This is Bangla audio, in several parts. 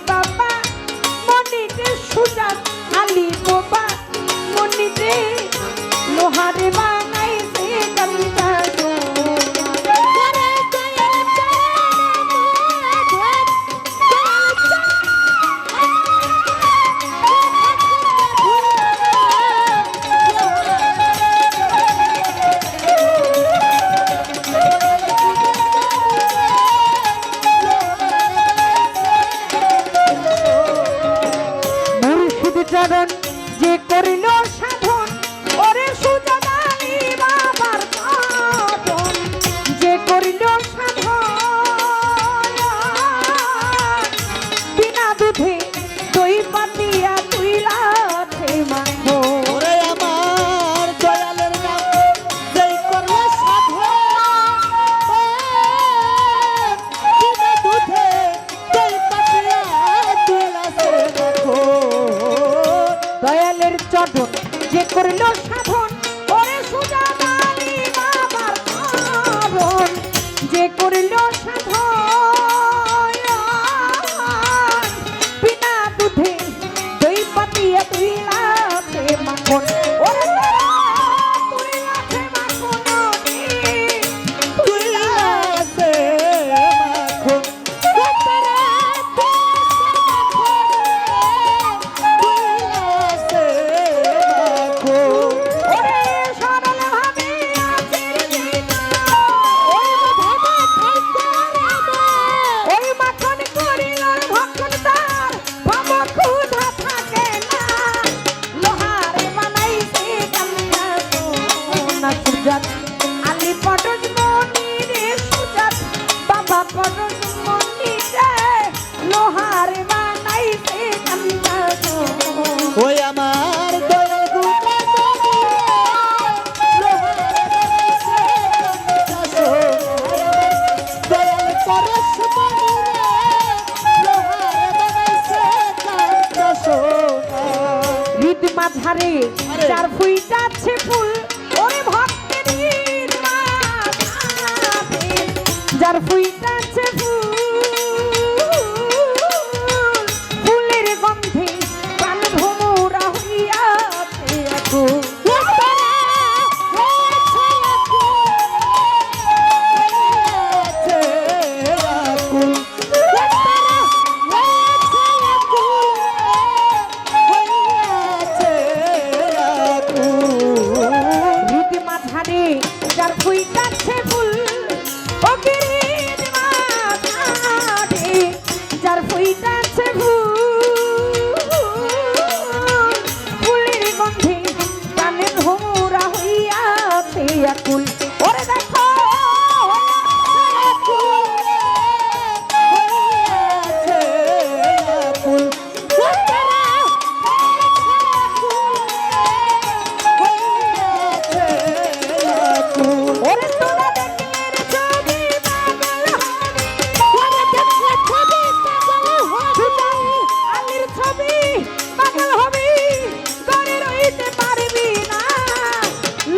বাবা মনিরে সুজাত আলী বাবা মনিরে লোহারে বানাইছে কালিকা চরণ যে করিল সাধন ওরে সুজাত আলী বাবার পাবন যে করিল সাধন বিনা দুধে দই পাতিয়া তুইলাছে মাখো ওরে আমার দয়ালের নাম যেই করলো সাধন বিনা দুধে দই পাতিয়া তুইলাছে মাখো দয়ালের চরণ যে করিল সাধন ওরে সুজাত আলী বাবার পাবন যে করিল সাধন বিনা দুধে দই পাতিয়া তুইলাছে মাখন ওরে তুইলাছে মাখন তুইলাছে মাখন আলী পটজ মনিরে সুজাত বাবা পটজ মনিরে লোহার বানাইছে কান্না ওই আমার দয়াল গুণা দয়াল পরশ হৃদ মাঝারে চার ফুইটাছে ফুল ওরে ভক্তের হৃদ মাঝারে যার ফুইটাছে ফুল ফুলের গন্ধে প্রাণ ভোমরা হইয়াছে আকুল যার ফুইটাছে ফুল ও গিরির মাঝারে যার ফুইটাছে ফুল ফুলের গন্ধে প্রাণের ভোমরা হইয়াছে আকুল ওরে দেখো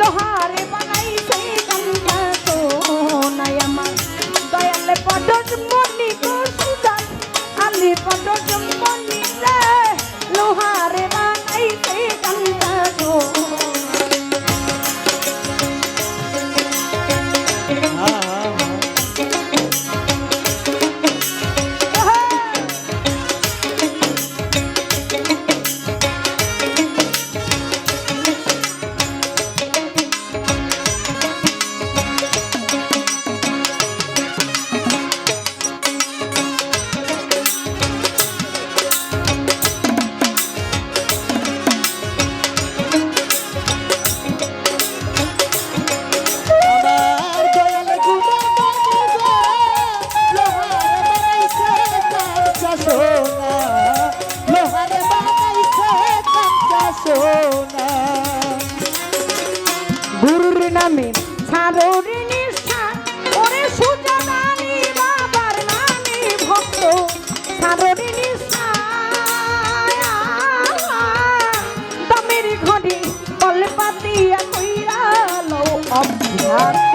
লোহারে বানাইছে কান্না পটজ মনি গো সুজাত আলী পটজ মনি রে লোহারে বানাইছে কান্না গো গুরুর নামে ছাড়ো রে নিষ্ঠা ওরে সুজাত আলী বাবার নামে ভক্ত ছাড়ো রে নিষ্ঠা দমের ঘরে কল পাতিয়া কইরা লো অভ্যাস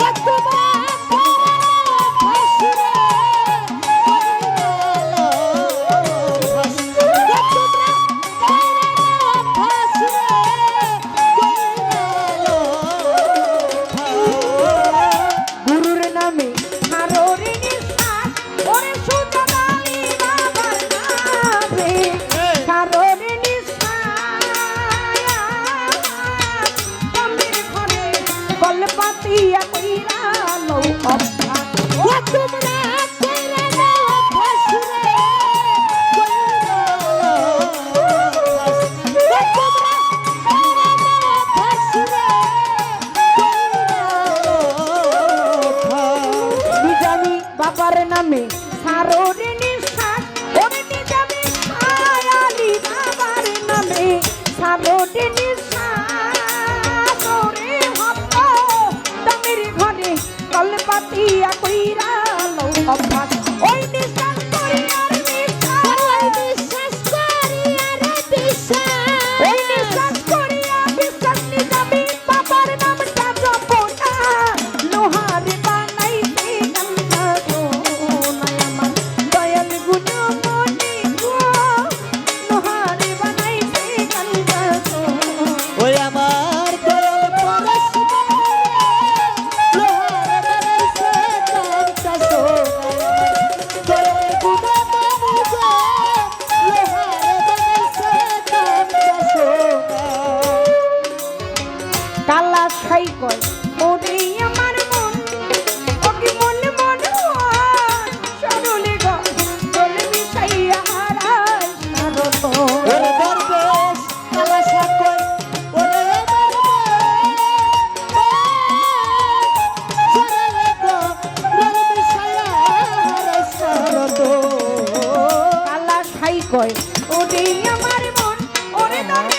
কয় ওরে আমার মন ওরে দরে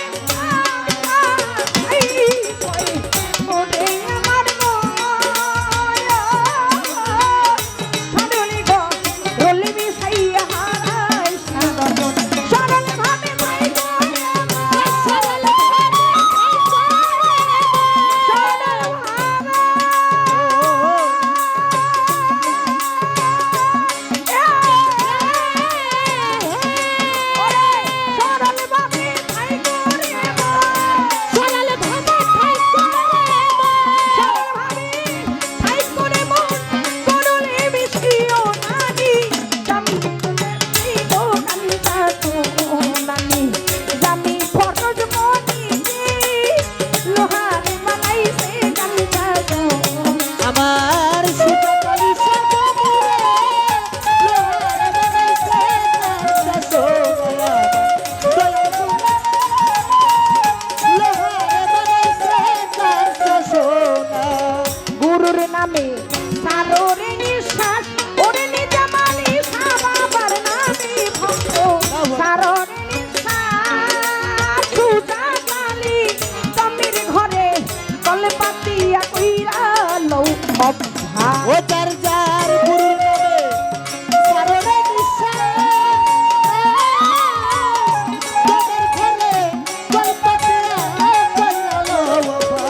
কয় ওরে আমার মন সারলি গো রলি বিছাইয়া হারাই সারল সরল ভাবে মাই গো সরল ভাবে সরল ভাবে আমার সুতা কালিসা বমুরে লোহার বানাইছে কাঁচা সোনা লোহার বানাইছে কাঁচা সোনা গুরুর নামে সারোরে নিঃশ্বাস ওরে নিজামালি সাবাবার নামে ভক্ত সারোরে নিঃশ্বাস সুজা কালি তমির ঘরে কলে পাতিয়া কইরা লও অভ্যা ও যার যার গুরুর নামে সাররে নিঃশ্বাস তোদের ঘরে কলপাতিয়া কইরালো বাবা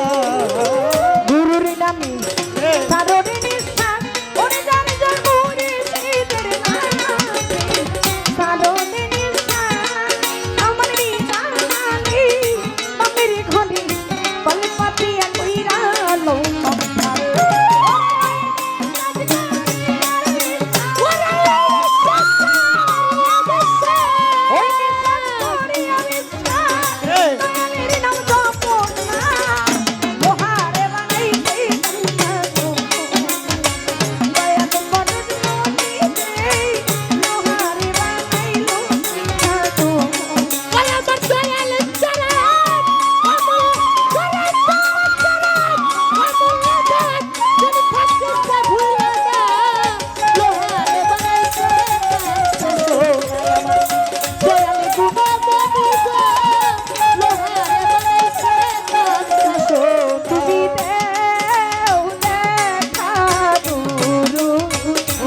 গুরুর নামে সারোরে নিঃশ্বাস ওরে জানে যার মুড়ি শীতের নামে সারোরে নিঃশ্বাস আমার নিজামালি তমির ঘরে কলে পাতিয়া কইরা লও অভ্যা ওই নিঃশ্বাস করিয়া নিঃশ্বাস দয়ালের নাম জপো না লোহারে বানাইছে কাঁচা দয়াল করুন মনিতে লোহারে বানাইলো কাঁচা আমার দয়াল চালাক আমল করে চালাক আমল চালাক যদি থাকতে ভুলে না লোহার বানাইছে কাঁচা সোনা দয়াল গুমা বাবুগো লোহার বানাইছে কাঁচা সোনা তুমি দেও দেখা গুরু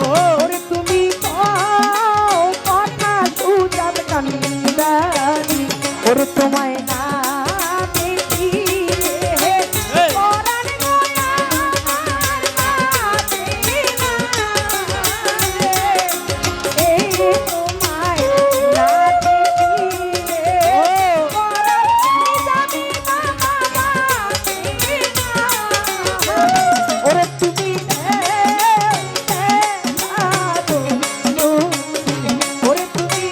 ওরে তুমি কও কথা সুজাব কান্দারি ওরে তোমায় না দেখিলে পরাণ গয়া আমার মাঝে না রে। এই তোমায় না দেখিলে পরাণ নিজামি বাবা বাঁচে না। ওরে তুমি ওরে তুমি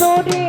তোরে